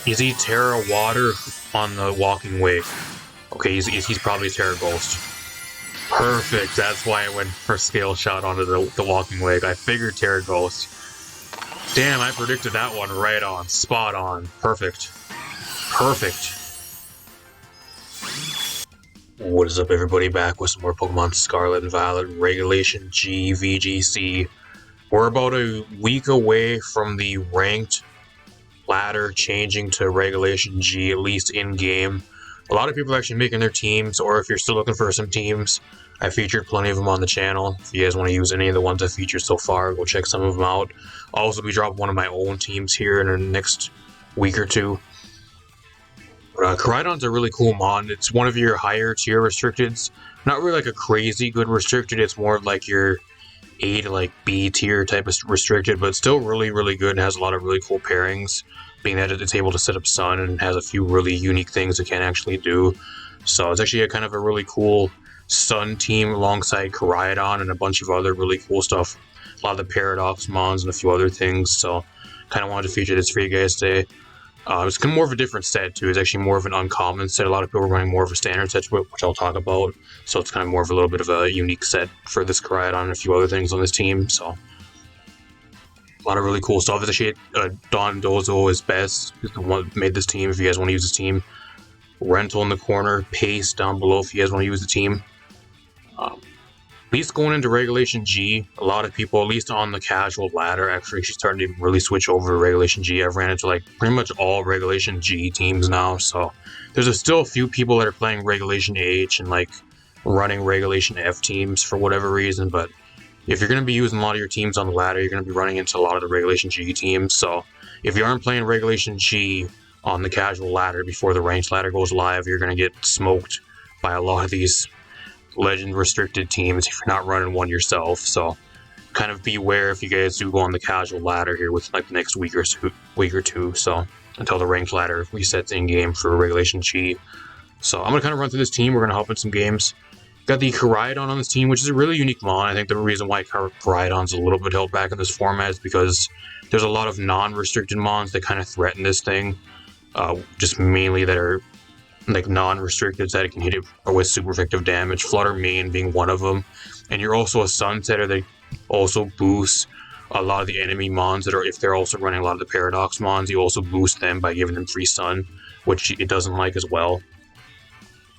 Is he Terra Water on the Walking Wake? Okay, he's probably Terra Ghost. Perfect, that's why I went for Scale Shot onto the Walking Wake. I figured Terra Ghost. Damn, I predicted that one right on. Spot on. Perfect. Perfect. What is up, everybody? Back with some more Pokemon Scarlet and Violet Regulation G VGC. We're about a week away from the ranked ladder changing to Regulation G, at least in-game. A lot of people are actually making their teams, or if you're still looking for some teams, I featured plenty of them on the channel. If you guys want to use any of the ones I featured so far, go check some of them out. I'll also be dropping one of my own teams here in the next week or two. Koraidon's a really cool mod. It's one of your higher tier restricteds. Not really like a crazy good restricted, it's more of like your A to like B tier type of restricted, but still really, really good and has a lot of really cool pairings, being that it's able to set up Sun and has a few really unique things it can actually do. So it's actually a kind of a really cool Sun team alongside Koraidon and a bunch of other really cool stuff. A lot of the Paradox mons and a few other things, so kind of wanted to feature this for you guys today. It's kind of more of a different set too. It's actually more of an uncommon set. A lot of people are running more of a standard set, which I'll talk about. So it's kind of more of a little bit of a unique set for this Koraidon and a few other things on this team. So a lot of really cool stuff. It's actually Don Dozo is best. He's the one that made this team. If you guys want to use this team, Rental in the corner, Paste down below if you guys want to use the team. At least going into Regulation G, a lot of people, at least on the casual ladder, actually starting to really switch over to Regulation G. I've ran into like pretty much all Regulation G teams now, so there's still a few people that are playing Regulation H and like running Regulation F teams for whatever reason, but if you're going to be using a lot of your teams on the ladder, you're going to be running into a lot of the Regulation G teams. So if you aren't playing Regulation G on the casual ladder before the ranked ladder goes live, you're going to get smoked by a lot of these legend restricted teams if you're not running one yourself. So kind of beware if you guys do go on the casual ladder here with like the next week or two, so until the ranked ladder resets in game for Regulation G. So I'm gonna kind of run through this team. We're gonna hop in some games. Got the Koraidon on this team, which is a really unique mon. I think the reason why Koraidon's a little bit held back in this format is because there's a lot of non-restricted mons that kind of threaten this thing, just mainly that are like non-restricted that it can hit it with super effective damage, Flutter Mane being one of them. And you're also a Sunsetter that also boosts a lot of the enemy mons that are, if they're also running a lot of the Paradox mons, you also boost them by giving them free Sun, which it doesn't like as well.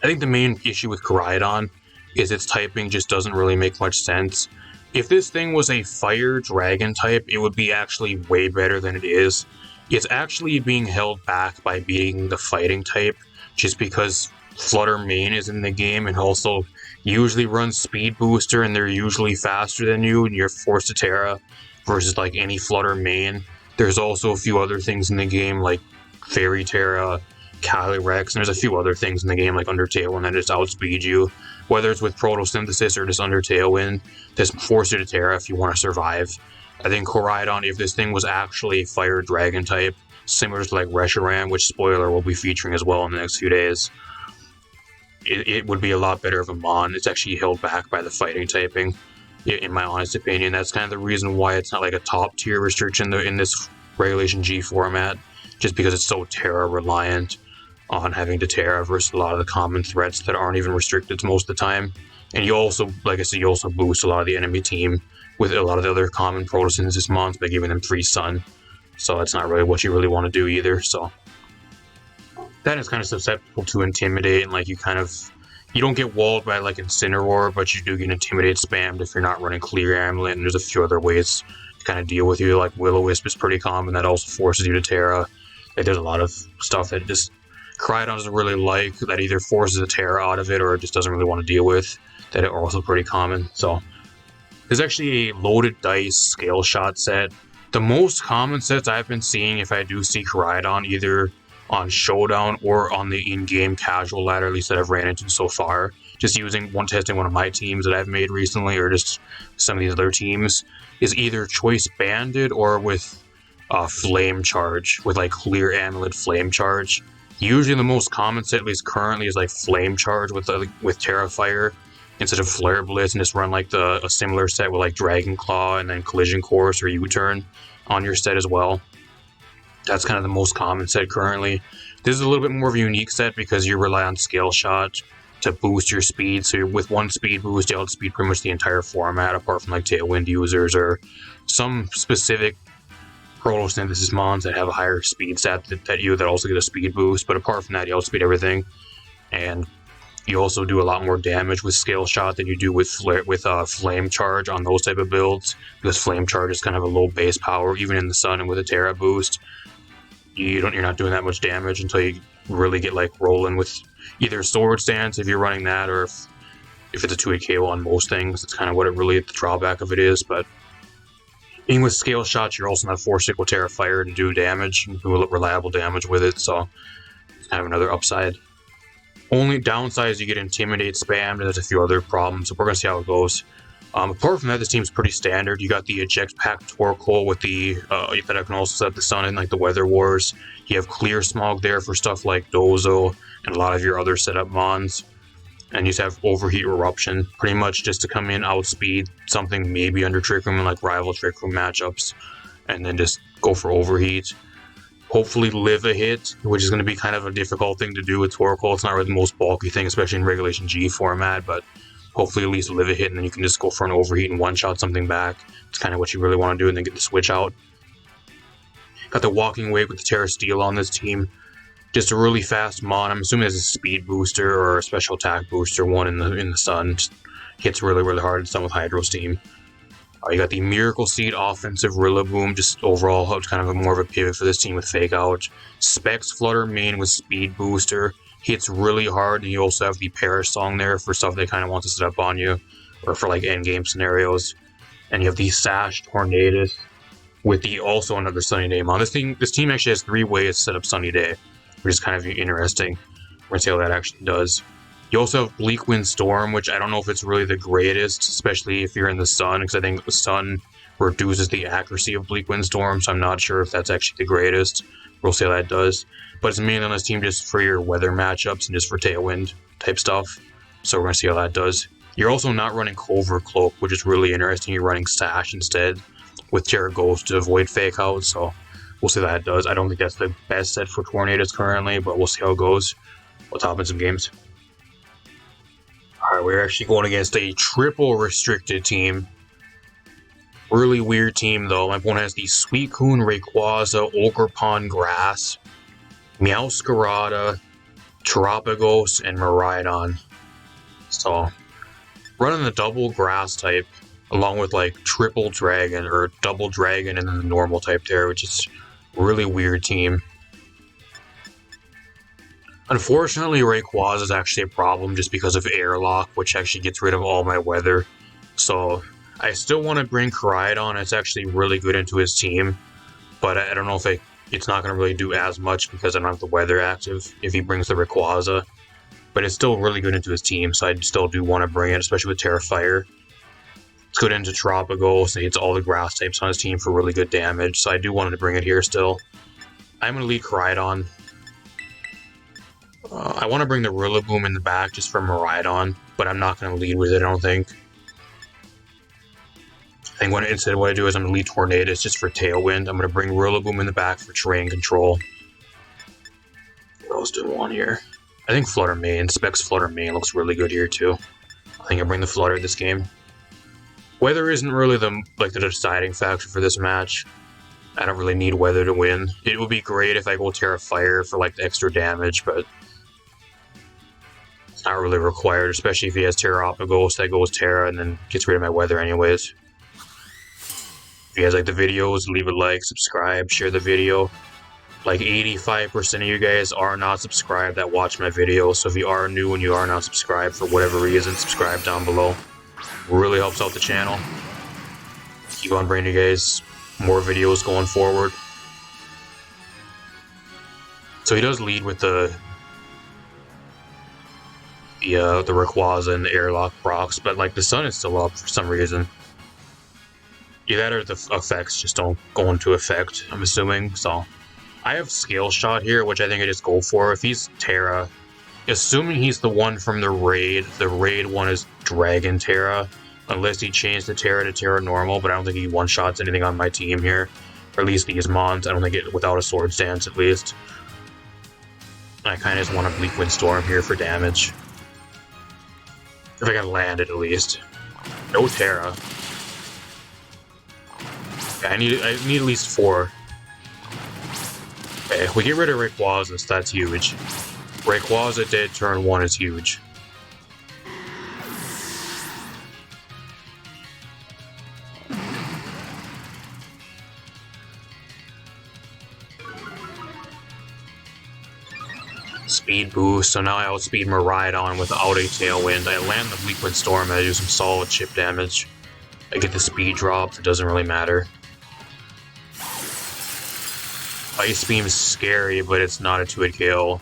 I think the main issue with Koraidon is its typing just doesn't really make much sense. If this thing was a Fire Dragon type, it would be actually way better than it is. It's actually being held back by being the fighting type, just because Flutter Mane is in the game and also usually runs Speed Booster and they're usually faster than you and you're forced to Terra versus like any Flutter Mane. There's also a few other things in the game like Fairy Terra, Calyrex, and there's a few other things in the game like Undertale and that just outspeed you. Whether it's with Photosynthesis or just Undertale Wind, just force you to Terra if you want to survive. I think Koraidon, if this thing was actually a Fire Dragon type, similar to like Reshiram, which spoiler we'll be featuring as well in the next few days, it would be a lot better of a mon. It's actually held back by the fighting typing, in my honest opinion. That's kind of the reason why it's not like a top tier restriction in this Regulation G format, just because it's so Terra reliant on having to Terra versus a lot of the common threats that aren't even restricted most of the time. And you also, like I said, you also boost a lot of the enemy team with a lot of the other common Photosynthesis mons by giving them free Sun. So that's not really what you really want to do either. So that is kind of susceptible to Intimidate, and like you don't get walled by like Incineroar, but you do get Intimidate spammed if you're not running Clear Amulet, and there's a few other ways to kind of deal with you. Like Will-O-Wisp is pretty common, that also forces you to Terra. Like there's a lot of stuff that just Koraidon doesn't really like, that either forces a Terra out of it or it just doesn't really want to deal with, that are also pretty common. So there's actually a loaded dice scale shot set. The most common sets I've been seeing, if I do see Koraidon, either on Showdown or on the in-game casual ladder, at least that I've ran into so far, just testing one of my teams that I've made recently, or just some of these other teams, is either Choice Banded or with Flame Charge, with like Clear Amulet Flame Charge. Usually the most common set, at least currently, is like Flame Charge with Terra Fire instead of Flare Blitz, and just run like a similar set with like Dragon Claw and then Collision Course or U-Turn on your set as well. That's kind of the most common set currently. This is a little bit more of a unique set because you rely on Scale Shot to boost your speed. So with one speed boost, you outspeed pretty much the entire format, apart from like Tailwind users or some specific photosynthesis mons that have a higher speed stat that also get a speed boost. But apart from that, you outspeed everything, and you also do a lot more damage with Scale Shot than you do with Flame Charge on those type of builds, because Flame Charge is kind of a low base power, even in the sun, and with a Terra boost, you're not doing that much damage until you really get like rolling with either Sword Stance if you're running that, or if it's a 2-hit KO on most things. That's kind of what it really, the drawback of it is. But even with Scale Shots, you're also not forced to go Terra Fire to do damage, and do reliable damage with it, so it's kind of another upside. Only downside is you get Intimidate spammed, and there's a few other problems, so we're going to see how it goes. Apart from that, this team's pretty standard. You got the Eject Pack Torkoal with the, that I can also set the Sun in, like the Weather Wars. You have Clear Smog there for stuff like Dozo, and a lot of your other setup mons. And you just have Overheat Eruption, pretty much just to come in, outspeed something maybe under Trick Room and like rival Trick Room matchups, and then just go for Overheat. Hopefully live a hit, which is going to be kind of a difficult thing to do with Torkoal. It's not really the most bulky thing, especially in Regulation G format, but hopefully at least live a hit, and then you can just go for an Overheat and one-shot something back. It's kind of what you really want to do, and then get the switch out. Got the Walking Wave with the Terra Steel on this team. Just a really fast mon. I'm assuming it's a speed booster or a special attack booster, one in the sun. Just hits really, really hard. It's done with Hydro Steam. You got the Miracle Seed offensive Rillaboom, just overall it's kind of more of a pivot for this team with Fake Out. Specs Flutter Mane with Speed Booster, hits really hard, and you also have the Perish Song there for stuff they kind of want to set up on you, or for like endgame scenarios. And you have the Sash Tornadus with the also another Sunny Day mon. This team actually has 3 ways to set up Sunny Day, which is kind of interesting. We're going to see how that actually does. You also have Bleak Wind Storm, which I don't know if it's really the greatest, especially if you're in the sun, because I think the sun reduces the accuracy of Bleak Wind Storm, so I'm not sure if that's actually the greatest. We'll see how that does. But it's mainly on this team just for your weather matchups and just for Tailwind type stuff, so we're going to see how that does. You're also not running Covert Cloak, which is really interesting. You're running Sash instead with Terra Ghost to avoid Fake Out, so we'll see how that does. I don't think that's the best set for Tornadus currently, but we'll see how it goes. We'll top in some games. Alright, we're actually going against a triple restricted team. Really weird team, though. My opponent has the Suicune, Rayquaza, Ogerpon Grass, Meowscarada, Terapagos, and Miraidon. So, running the double Grass type, along with like triple Dragon, or double Dragon, and then the normal type there, which is a really weird team. Unfortunately, Rayquaza is actually a problem just because of Airlock, which actually gets rid of all my weather. So I still want to bring Koraidon. It's actually really good into his team, but I don't know if it's not going to really do as much because I don't have the weather active if he brings the Rayquaza. But it's still really good into his team, so I still do want to bring it, especially with Terra Fire. It's good into Terapagos, so it's all the grass types on his team for really good damage, so I do want to bring it here still. I'm going to lead Koraidon. I want to bring the Rillaboom in the back just for Miraidon, but I'm not going to lead with it, I don't think. I think instead what I do is I'm going to lead Tornadus just for Tailwind. I'm going to bring Rillaboom in the back for terrain control. What else do I want here? I think Flutter Mane, Specs Flutter Mane looks really good here too. I think I bring the Flutter this game. Weather isn't really the deciding factor for this match. I don't really need weather to win. It would be great if I go Terra Fire for like the extra damage, but it's not really required, especially if he has Terapagos that goes Terra and then gets rid of my weather anyways. If you guys like the videos, leave a like, subscribe, share the video. Like 85% of you guys are not subscribed that watch my videos, so if you are new and you are not subscribed for whatever reason, subscribe down below. It really helps out the channel. Keep on bringing you guys more videos going forward. So he does lead with the Rayquaza and the Airlock procs, but like the sun is still up for some reason. Either that or the effects just don't go into effect, I'm assuming. So I have Scale Shot here, which I think I just go for. If he's Terra, assuming he's the one from the raid one is Dragon Terra, unless he changed the Terra to Terra normal, but I don't think he one-shots anything on my team here. Or at least these mons. I don't think it without a Swords Dance at least. I kind of just want a Bleak Wind Storm here for damage. If I can land it at least. No Terra. Okay, I need at least 4. Okay, we get rid of Rayquaza, so that's huge. Rayquaza dead turn 1 is huge. Speed boost, so now I outspeed Koraidon without a Tailwind. I land the Bleak Wind Storm, I do some solid chip damage. I get the speed drop, it doesn't really matter. Ice Beam's scary, but it's not a 2-hit KO.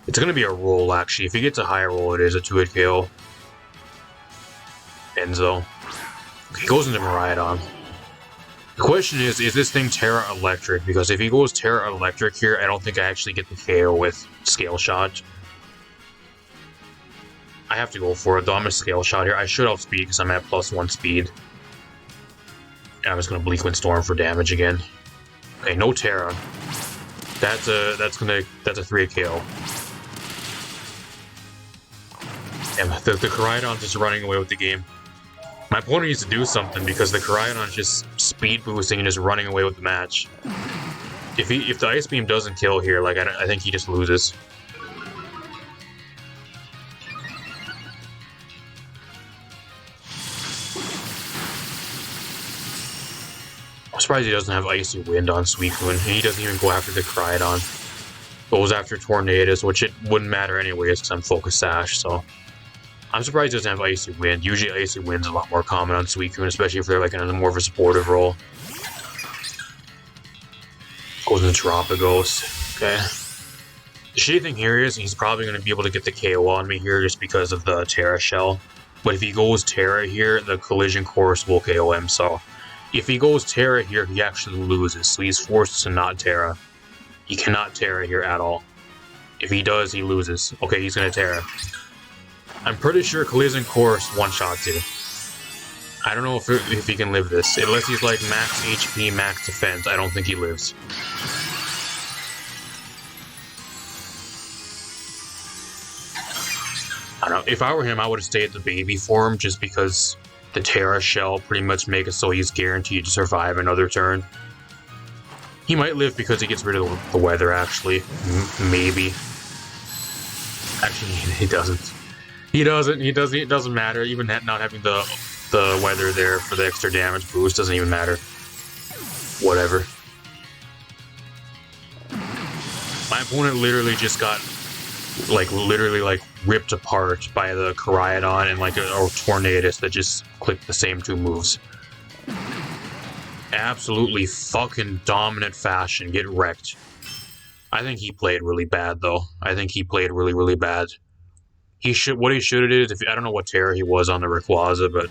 It's gonna be a roll, actually. If he gets a higher roll, it is a 2-hit KO. Enzo. He goes into Koraidon. The question is this thing Terra Electric? Because if he goes Terra Electric here, I don't think I actually get the KO with Scale Shot. I have to go for it, though. I'm a Scale Shot here. I should outspeed because I'm at +1 speed. And I'm just going to Bleak Wind Storm for damage again. Okay, no Terra. That's a 3-hit KO. Damn, the Koraidon's just running away with the game. My opponent needs to do something because the Koraidon's just speed boosting and just running away with the match. If the Ice Beam doesn't kill here, like I think he just loses. I'm surprised he doesn't have Icy Wind on Suicune, and he doesn't even go after the Koraidon. Goes after Tornadus, which it wouldn't matter anyways because I'm Focus Sash, so... I'm surprised he doesn't have Icy Wind. Usually Icy Wind's a lot more common on Suicune, especially if they're like in a more of a supportive role. Goes into Terapagos. Okay. The shitty thing here is he's probably going to be able to get the KO on me here just because of the Terra Shell. But if he goes Terra here, the Collision Course will KO him, so... If he goes Terra here, he actually loses, so he's forced to not Terra. He cannot Terra here at all. If he does, he loses. Okay, he's going to Terra. I'm pretty sure Collision Course one-shots you. I don't know if he can live this. Unless he's like max HP, max defense, I don't think he lives. I don't know. If I were him, I would have stayed at the baby form just because the Terra Shell pretty much make it so he's guaranteed to survive another turn. He might live because he gets rid of the weather, actually. Maybe. Actually, he doesn't. He doesn't. It doesn't matter. Even not having the weather there for the extra damage boost doesn't even matter. Whatever. My opponent literally just got literally ripped apart by the Koraidon and like a Tornadus that just clicked the same 2 moves. Absolutely fucking dominant fashion. Get wrecked. I think he played really bad though. I think he played really, really bad. What he should have did is, I don't know what Terra he was on the Rayquaza, but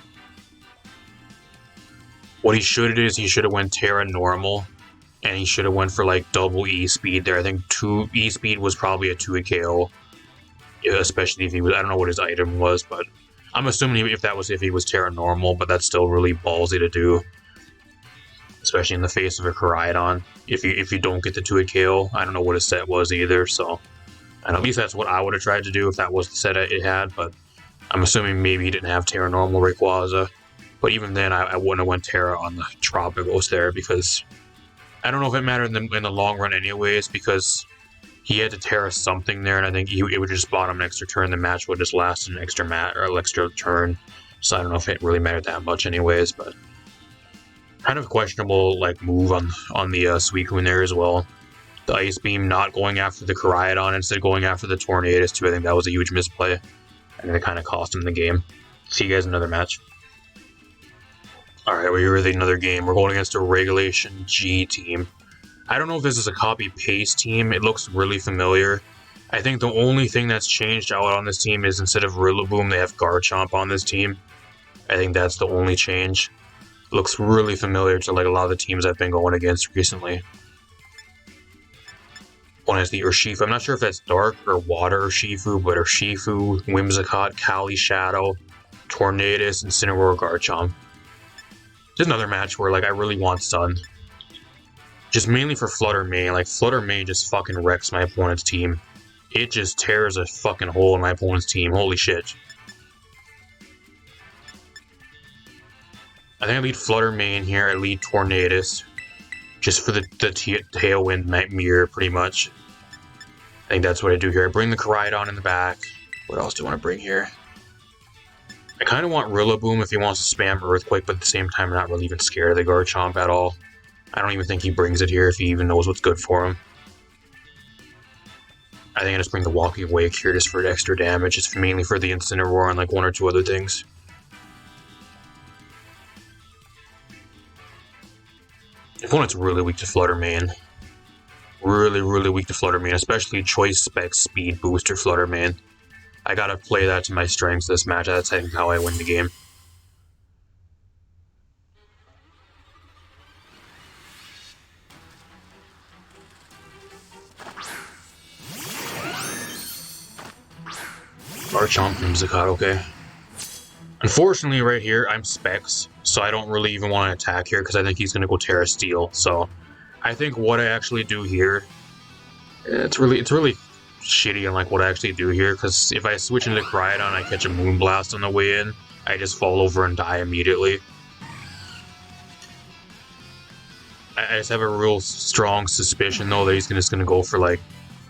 what he should have did is he should have went Terra normal, and he should have went for like double E speed there. I think 2 E speed was probably a 2-hit KO, especially if he was. I don't know what his item was, but I'm assuming if he was Terra normal, but that's still really ballsy to do, especially in the face of a Koraidon. If you don't get the 2-hit KO, I don't know what his set was either, so. And at least that's what I would have tried to do if that was the set it had, but I'm assuming maybe he didn't have Terra Normal Rayquaza. But even then, I wouldn't have went Terra on the Terapagos there, because I don't know if it mattered in the long run anyways, because he had to Terra something there, and I think it would just bought him an extra turn. The match would just last an extra turn, so I don't know if it really mattered that much anyways, but kind of questionable move on the Suicune there as well. The Ice Beam not going after the Koraidon instead of going after the Tornadus too. I think that was a huge misplay. And it kind of cost him the game. See you guys in another match. Alright, we're with another game. We're going against a Regulation G team. I don't know if this is a copy-paste team. It looks really familiar. I think the only thing that's changed out on this team is instead of Rillaboom, they have Garchomp on this team. I think that's the only change. It looks really familiar to a lot of the teams I've been going against recently. One has the Urshifu. I'm not sure if that's Dark or Water Urshifu, but Urshifu, Whimsicott, Calyrex Shadow, Tornadus, and Incineroar Garchomp. Just another match where I really want Sun. Just mainly for Flutter Mane. Like, Flutter Mane just fucking wrecks my opponent's team. It just tears a fucking hole in my opponent's team. Holy shit. I think I lead Flutter Mane here. I lead Tornadus. Just for the Tailwind Nightmare, pretty much. I think that's what I do here. I bring the Koraidon in the back. What else do I want to bring here? I kind of want Rillaboom if he wants to spam Earthquake, but at the same time, I'm not really even scared of the Garchomp at all. I don't even think he brings it here if he even knows what's good for him. I think I just bring the Walking Wake here just for extra damage. It's mainly for the Incineroar and like one or two other things. The opponent's really weak to Flutter Mane. Really weak to Flutter Mane, especially Choice Spec Speed Booster Flutter Mane. I gotta play that to my strengths this match. That's I think how I win the game. Garchomp from Zakat, okay. Unfortunately, right here, I'm Specs, so I don't really even want to attack here because I think he's going to go Terra Steel. So, I think what I actually do here, it's really shitty on like what I actually do here, because if I switch into Koraidon, I catch a Moonblast on the way in, I just fall over and die immediately. I just have a real strong suspicion though that he's just going to go for like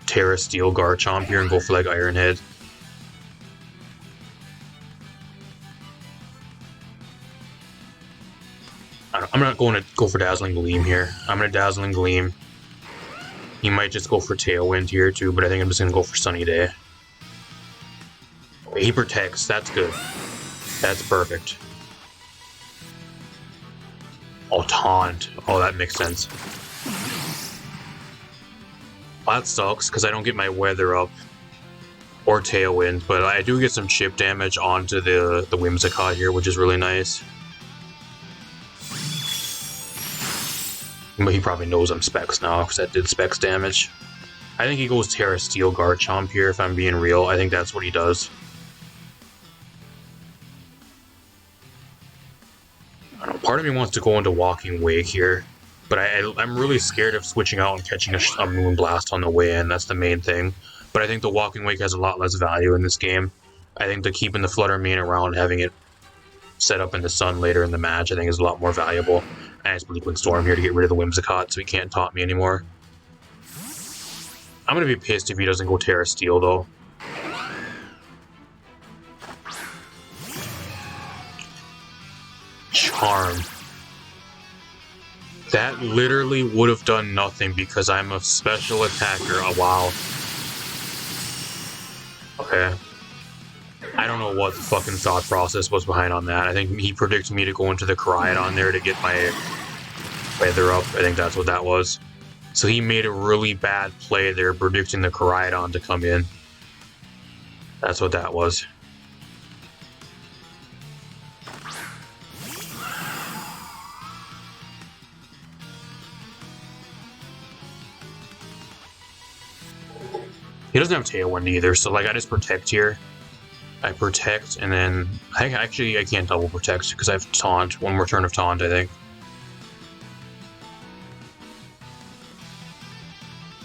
Terra Steel Garchomp here and go for like Iron Head. I'm not going to go for Dazzling Gleam here. I'm going to Dazzling Gleam. He might just go for Tailwind here too, but I think I'm just going to go for Sunny Day. He protects. That's good. That's perfect. Oh, Taunt. Oh, that makes sense. Well, that sucks because I don't get my Weather Up or Tailwind, but I do get some chip damage onto the Whimsicott here, which is really nice. But he probably knows I'm Specs now, because that did Specs damage. I think he goes Terra Steel Garchomp here, if I'm being real. I think that's what he does. I don't know, part of me wants to go into Walking Wake here, but I'm really scared of switching out and catching a Moonblast on the way in. That's the main thing. But I think the Walking Wake has a lot less value in this game. I think that keeping the Flutter Mane around, having it set up in the sun later in the match, I think is a lot more valuable. I just Bleak Wind Storm here to get rid of the Whimsicott so he can't taunt me anymore. I'm gonna be pissed if he doesn't go Terra Steel though. Charm. That literally would have done nothing because I'm a special attacker. Oh, wow. Okay. I don't know what the fucking thought process was behind on that. I think he predicted me to go into the Koraidon there to get my Weather Up. I think that's what that was. So he made a really bad play there, predicting the Koraidon to come in. That's what that was. He doesn't have Tailwind either, so like I just protect here. I protect, and then I can't double protect because I have Taunt. One more turn of Taunt, I think.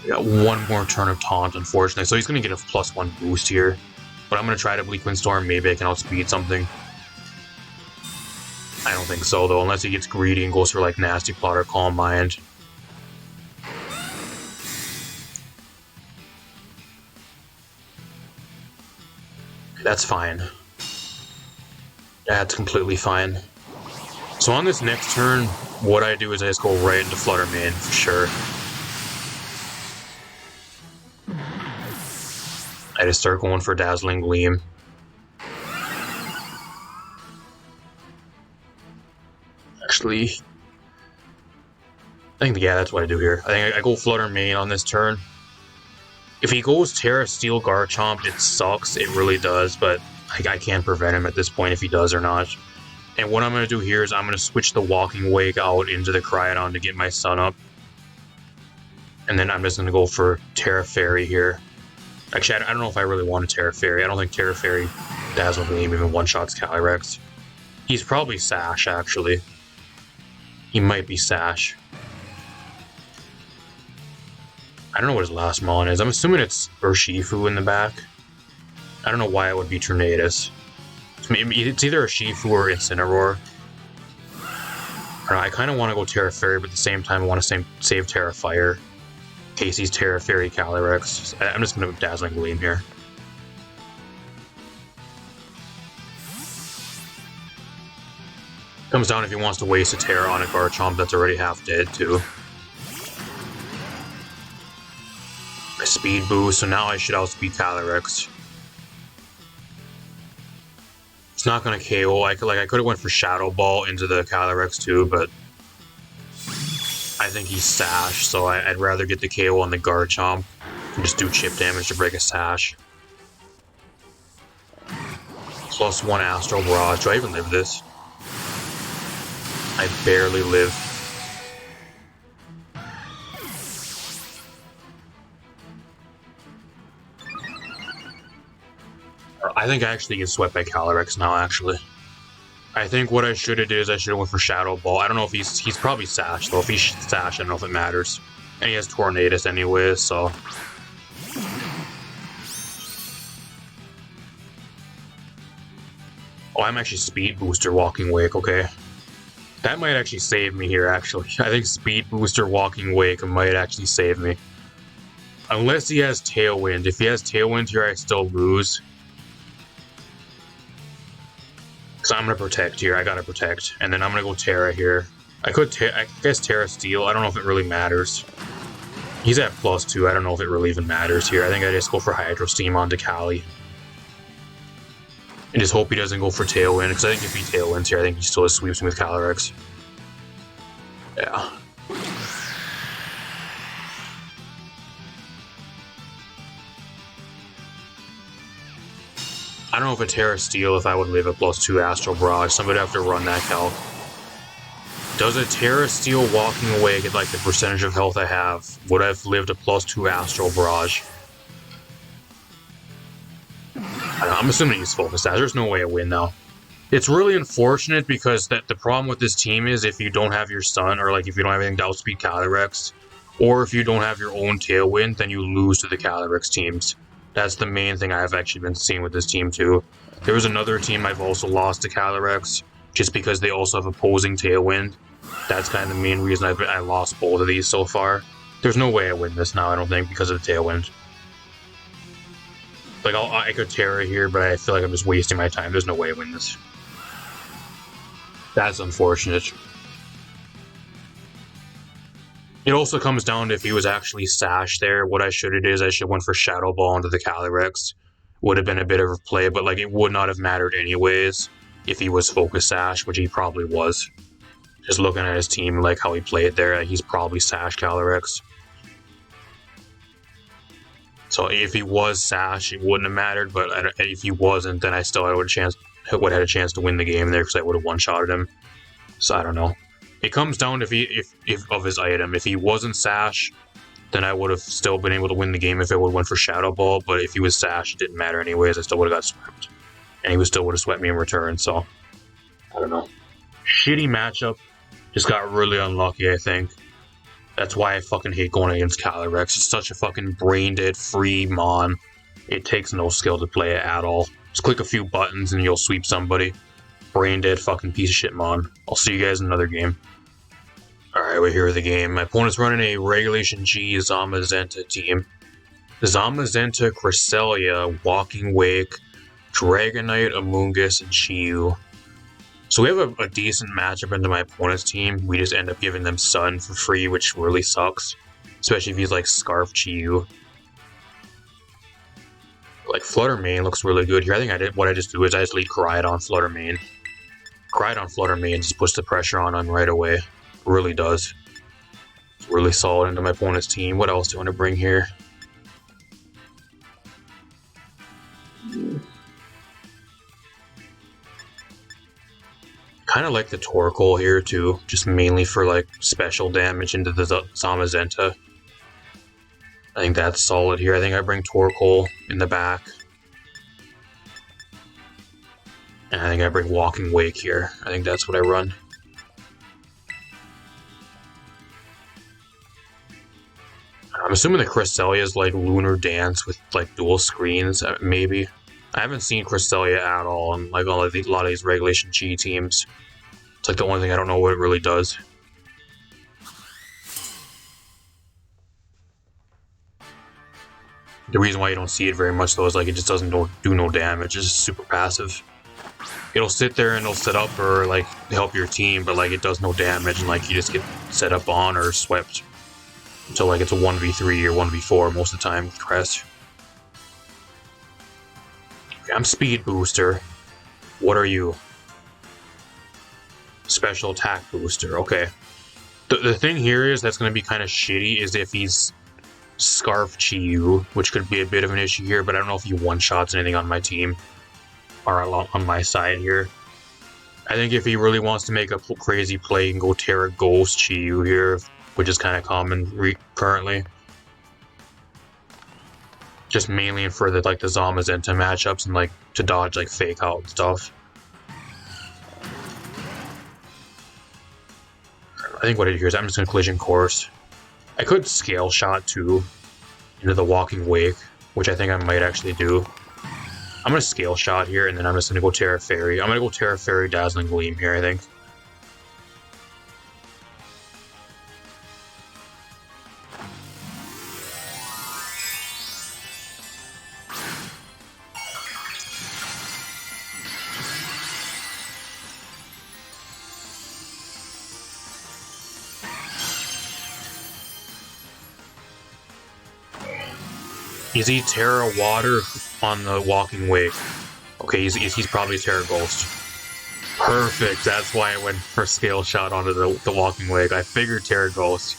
Yeah, one more turn of Taunt, unfortunately. So he's going to get a +1 boost here. But I'm going to try to Bleak Wind Storm. Maybe I can outspeed something. I don't think so, though, unless he gets greedy and goes for like Nasty Plot or Calm Mind. That's fine. That's completely fine. So on this next turn, what I do is I just go right into Flutter Mane for sure. I just start going for Dazzling Gleam. Actually, I think, yeah, that's what I do here. I think I go Flutter Mane on this turn. If he goes Terra Steel Garchomp, it sucks. It really does, but I can't prevent him at this point if he does or not. And what I'm going to do here is I'm going to switch the Walking Wake out into the Koraidon to get my Sun Up. And then I'm just going to go for Terra Fairy here. Actually, I don't know if I really want a Terra Fairy. I don't think Terra Fairy Dazzle Gleam even one-shots Calyrex. He's probably Sash, actually. He might be Sash. I don't know what his last Mon is. I'm assuming it's Urshifu in the back. I don't know why it would be Tornadus. It's either Urshifu or Incineroar. I kind of want to go Terra Fairy, but at the same time I want to save Terra Fire. In case he's Terra Fairy Calyrex. I'm just going to Dazzling Gleam here. Comes down if he wants to waste a Terra on a Garchomp that's already half dead too. A speed boost, so now I should outspeed Calyrex. It's not gonna KO. I could have went for Shadow Ball into the Calyrex too, but I think he's Sash, so I'd rather get the KO on the Garchomp and just do chip damage to break a Sash. +1 Astral Barrage. Do I even live this? I barely live. I think I actually get swept by Calyrex now, actually. I think what I should have did is I should have went for Shadow Ball. I don't know if he's probably Sash, though. If he's Sash, I don't know if it matters. And he has Tornadus anyways, so... Oh, I'm actually Speed Booster Walking Wake, okay. That might actually save me here, actually. I think Speed Booster Walking Wake might actually save me. Unless he has Tailwind. If he has Tailwind here, I still lose. So I'm gonna protect here. I gotta protect, and then I'm gonna go Terra here. I guess Terra Steel. I don't know if it really matters. He's at +2. I don't know if it really even matters here. I think I just go for Hydro Steam onto Cali, and just hope he doesn't go for Tailwind. Because I think if he Tailwinds here, I think he still just sweeps me with Calyrex. Yeah. I don't know if a Terra Steel, if I would live a +2 Astral Barrage. Somebody would have to run that calc. Does a Terra Steel walking away get like the percentage of health I have? Would I have lived a +2 Astral Barrage? I'm assuming he's Focus Sash. There's no way I win now. It's really unfortunate because the problem with this team is if you don't have your Sun, or like if you don't have anything to outspeed Calyrex, or if you don't have your own Tailwind, then you lose to the Calyrex teams. That's the main thing I've actually been seeing with this team too. There was another team I've also lost to Calyrex, just because they also have opposing Tailwind. That's kind of the main reason I lost both of these so far. There's no way I win this now, I don't think, because of the Tailwind. Like, I could Terra here, but I feel like I'm just wasting my time. There's no way I win this. That's unfortunate. It also comes down to if he was actually Sash there. What I should have did is I should have went for Shadow Ball into the Calyrex. Would have been a bit of a play, but like it would not have mattered anyways if he was Focus Sash, which he probably was. Just looking at his team, like how he played there, he's probably Sash Calyrex. So if he was Sash, it wouldn't have mattered, but if he wasn't, then I still would have had a chance to win the game there because I would have one-shotted him. So I don't know. It comes down to if of his item. If he wasn't Sash, then I would have still been able to win the game if I would have went for Shadow Ball, but if he was Sash, it didn't matter anyways. I still would have got swept. And he still would have swept me in return, so I don't know. Shitty matchup. Just got really unlucky, I think. That's why I fucking hate going against Calyrex. It's such a fucking brain-dead free mon. It takes no skill to play it at all. Just click a few buttons and you'll sweep somebody. Brain-dead fucking piece of shit mon. I'll see you guys in another game. Alright, we're here with the game. My opponent's running a Regulation G Zamazenta team. Zamazenta, Cresselia, Walking Wake, Dragonite, Amoonguss, and Chiyu. So we have a decent matchup into my opponent's team. We just end up giving them Sun for free, which really sucks. Especially if he's like Scarf Chiyu. Like Flutter Mane looks really good here. I think what I just do is I just lead Koraidon Flutter Mane. Koraidon Flutter Mane just puts the pressure on right away. It really does. It's really solid into my opponent's team. What else do I want to bring here? Kind of like the Torkoal here too, just mainly for like special damage into the Zamazenta. I think that's solid here. I think I bring Torkoal in the back. And I think I bring Walking Wake here. I think that's what I run. I'm assuming the Cresselia is like Lunar Dance with like dual screens, maybe. I haven't seen Cresselia at all on like a lot of these Regulation G teams. It's like the only thing I don't know what it really does. The reason why you don't see it very much though is like it just doesn't do no damage. It's just super passive. It'll sit there and it'll set up or like help your team, but like it does no damage and like you just get set up on or swept until like it's a 1v3 or 1v4 most of the time with Crest. Okay, I'm Speed Booster. What are you? Special Attack Booster. Okay. The thing here is that's going to be kind of shitty is if he's Scarf Chi-Yu, which could be a bit of an issue here, but I don't know if he one-shots anything on my team or on my side here. I think if he really wants to make a crazy play, he can go Terra Ghost Chi-Yu here, which is kind of common currently. Just mainly for the like the Zamazenta matchups and like to dodge like fake out and stuff. I think what I do here is I'm just going to Collision Course. I could Scale Shot too into the Walking Wake, which I think I might actually do. I'm going to Scale Shot here, and then I'm just going to go Terra Fairy. I'm going to go Terra Fairy Dazzling Gleam here, I think. Is he Terra Water on the Walking Wake? Okay, he's probably Terra Ghost. Perfect, that's why I went for Scale Shot onto the Walking Wake. I figured Terra Ghost.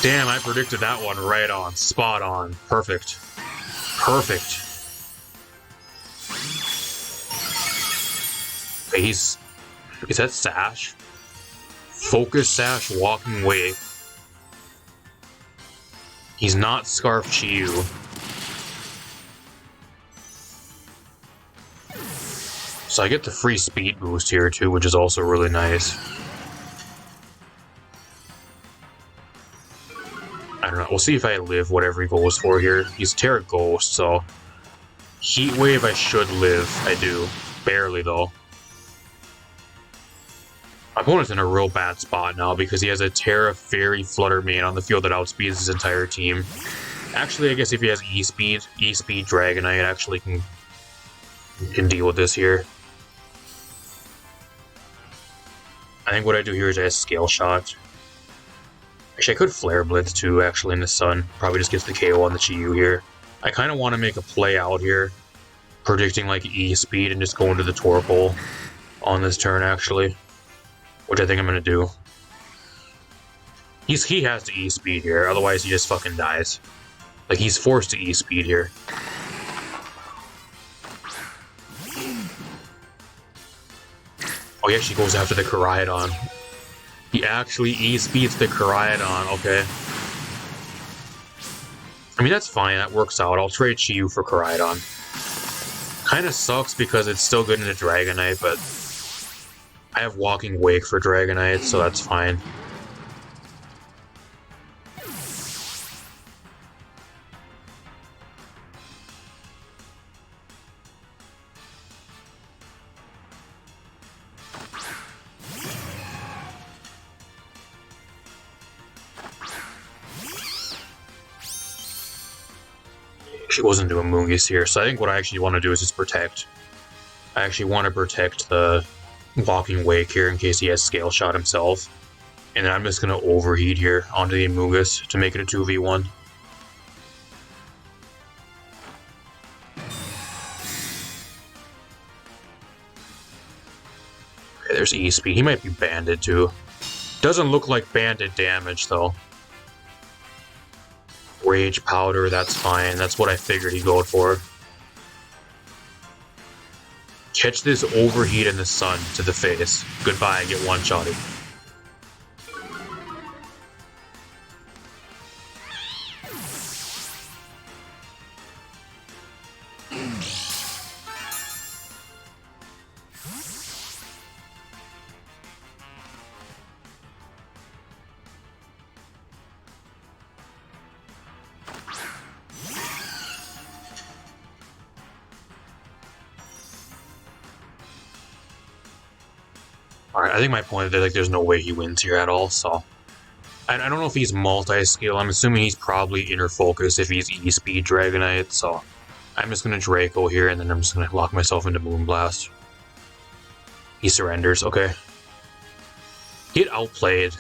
Damn, I predicted that one right on. Spot on. Perfect. Perfect. Okay, is that Sash? Focus Sash, Walking Wake. He's not Scarf Chi-Yu. So I get the free speed boost here too, which is also really nice. I don't know. We'll see if I live whatever he goes for here. He's Terra Ghost, so Heat Wave I should live. I do. Barely though. My opponent's in a real bad spot now because he has a Terra Fairy Flutter Mane on the field that outspeeds his entire team. Actually, I guess if he has E-Speed Dragonite actually can deal with this here. I think what I do here is I Scale Shot. Actually, I could Flare Blitz too, actually, in the Sun. Probably just gets the KO on the Chi-Yu here. I kind of want to make a play out here, predicting like E-Speed and just go into the Torkoal on this turn, actually. Which I think I'm going to do. He has to E-Speed here, otherwise he just fucking dies. Like, he's forced to E-Speed here. Oh, he actually goes after the Koraidon. He actually E-Speeds the Koraidon, okay. I mean, that's fine, that works out. I'll trade Chi-Yu for Koraidon. Kinda sucks because it's still good in a Dragonite, but I have Walking Wake for Dragonite, so that's fine. She wasn't doing Moongus here, so I think what I actually want to do is just protect. I actually want to protect the Walking Wake here in case he has Scale Shot himself. And then I'm just going to Overheat here onto the Amoonguss to make it a 2v1. Okay, there's E-Speed. He might be Banded too. Doesn't look like Banded damage though. Rage Powder, that's fine. That's what I figured he'd go for. Catch this Overheat in the Sun to the face. Goodbye, get one-shotted. Alright, I think my point is like there's no way he wins here at all, so... I don't know if he's multi-skill. I'm assuming he's probably inner focus if he's E-Speed Dragonite, so... I'm just gonna Draco here, and then I'm just gonna lock myself into Moonblast. He surrenders, okay. Get outplayed.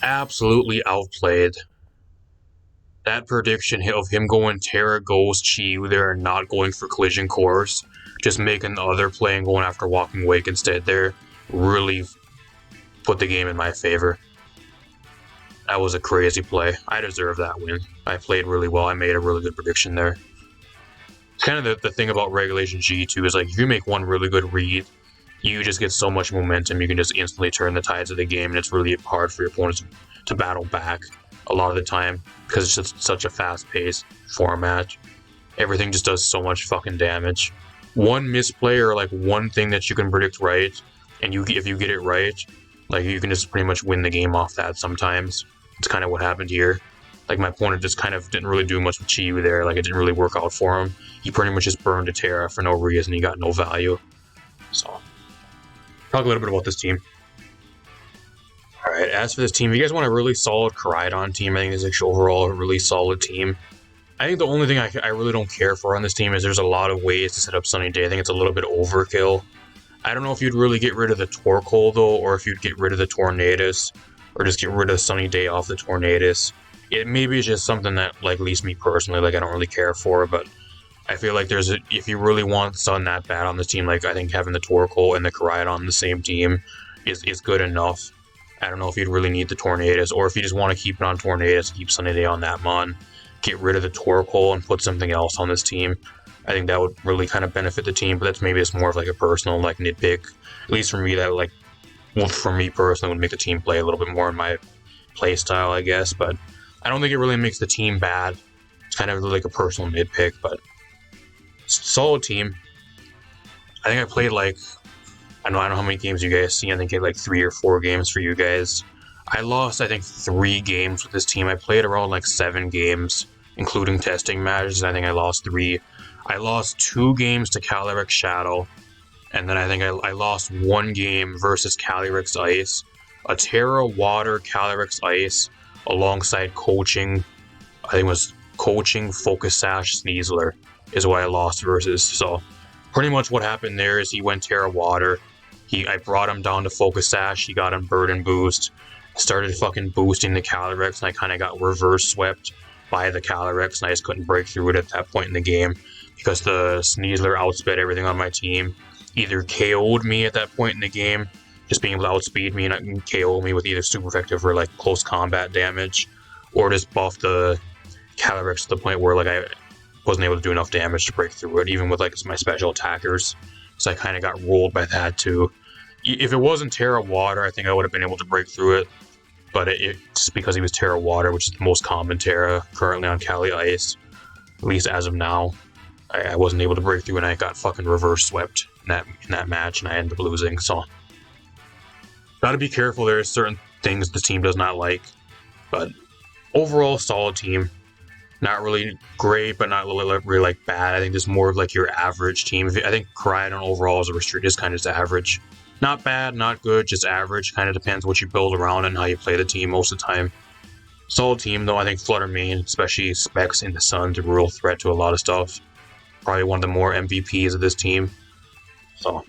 Absolutely outplayed. That prediction of him going Terra Ghost Chi there and not going for Collision Course, just making the other play and going after Walking Wake instead there, really put the game in my favor. That was a crazy play. I deserve that win. I played really well. I made a really good prediction there. It's kind of the thing about Regulation G too, is like if you make one really good read, you just get so much momentum, you can just instantly turn the tides of the game, and it's really hard for your opponents to battle back a lot of the time, because it's just such a fast-paced format. Everything just does so much fucking damage. One misplay or like one thing that you can predict right, and if you get it right, like you can just pretty much win the game off that sometimes. It's kind of what happened here. Like my opponent just kind of didn't really do much with Chi there, like it didn't really work out for him. He pretty much just burned a Terra for no reason, he got no value. So, talk a little bit about this team. Alright, as for this team, if you guys want a really solid Koraidon team, I think this is actually overall a really solid team. I think the only thing I really don't care for on this team is there's a lot of ways to set up Sunny Day. I think it's a little bit overkill. I don't know if you'd really get rid of the Torkoal though, or if you'd get rid of the Tornadus, or just get rid of Sunny Day off the Tornadus. It maybe it's just something that, like, at least me personally, like, I don't really care for, but I feel like if you really want Sun that bad on this team, like, I think having the Torkoal and the Koraidon on the same team is good enough. I don't know if you'd really need the Tornadus, or if you just want to keep it on Tornadus, keep Sunny Day on that mon, get rid of the Torkoal and put something else on this team. I think that would really kind of benefit the team, but that's maybe just more of like a personal like nitpick. At least for me, that would, like, well, for me personally, would make the team play a little bit more in my play style, I guess, but I don't think it really makes the team bad. It's kind of like a personal nitpick, but solid team. I think I played like, I don't know how many games you guys see. I think I had like 3 or 4 games for you guys. I lost, I think, 3 games with this team. I played around like 7 games, including testing matches. I think I lost 3. I lost 2 games to Calyrex Shadow, and then I think I lost 1 game versus Calyrex Ice. A Terra Water Calyrex Ice alongside coaching, I think it was coaching Focus Sash Sneasler is what I lost versus. So pretty much what happened there is he went Terra Water. I brought him down to Focus Sash, he got him Burden Boost, started fucking boosting the Calyrex, and I kind of got reverse swept by the Calyrex, and I just couldn't break through it at that point in the game because the Sneasler outsped everything on my team. Either KO'd me at that point in the game, just being able to outspeed me and KO me with either super effective or like close combat damage, or just buff the Calyrex to the point where like I wasn't able to do enough damage to break through it, even with like my special attackers. So I kind of got rolled by that too. If it wasn't Terra Water, I think I would have been able to break through it, but just because he was Terra Water, which is the most common Terra currently on Cali Ice, at least as of now, I wasn't able to break through, and I got fucking reverse swept in that match, and I ended up losing. So gotta be careful. There's certain things the team does not like, but overall solid team. Not really great, but not really like bad. I think just more of like your average team. I think Koraidon overall as a restricted is kind of just average. Not bad, not good, just average. Kind of depends what you build around and how you play the team most of the time. Solid team though. I think Flutter Main, especially Specs into Sun's a real threat to a lot of stuff. Probably one of the more MVPs of this team. So, if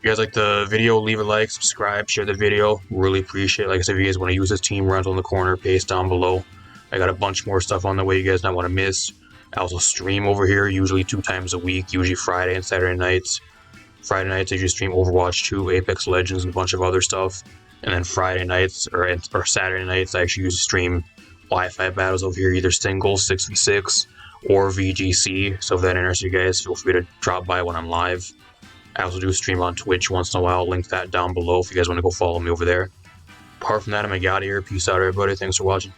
you guys like the video, leave a like, subscribe, share the video. Really appreciate it. Like I said, if you guys want to use this team, Rental in the corner, paste down below. I got a bunch more stuff on the way you guys not want to miss. I also stream over here, usually 2 times a week, usually Friday and Saturday nights. Friday nights I usually stream Overwatch 2, Apex Legends, and a bunch of other stuff. And then Friday nights, or Saturday nights, I actually usually stream Wi-Fi battles over here, either singles, 6v6, or VGC. So if that interests you guys, feel free to drop by when I'm live. I also do stream on Twitch once in a while. I'll link that down below if you guys want to go follow me over there. Apart from that, I'm going to get out of here. Peace out, everybody. Thanks for watching.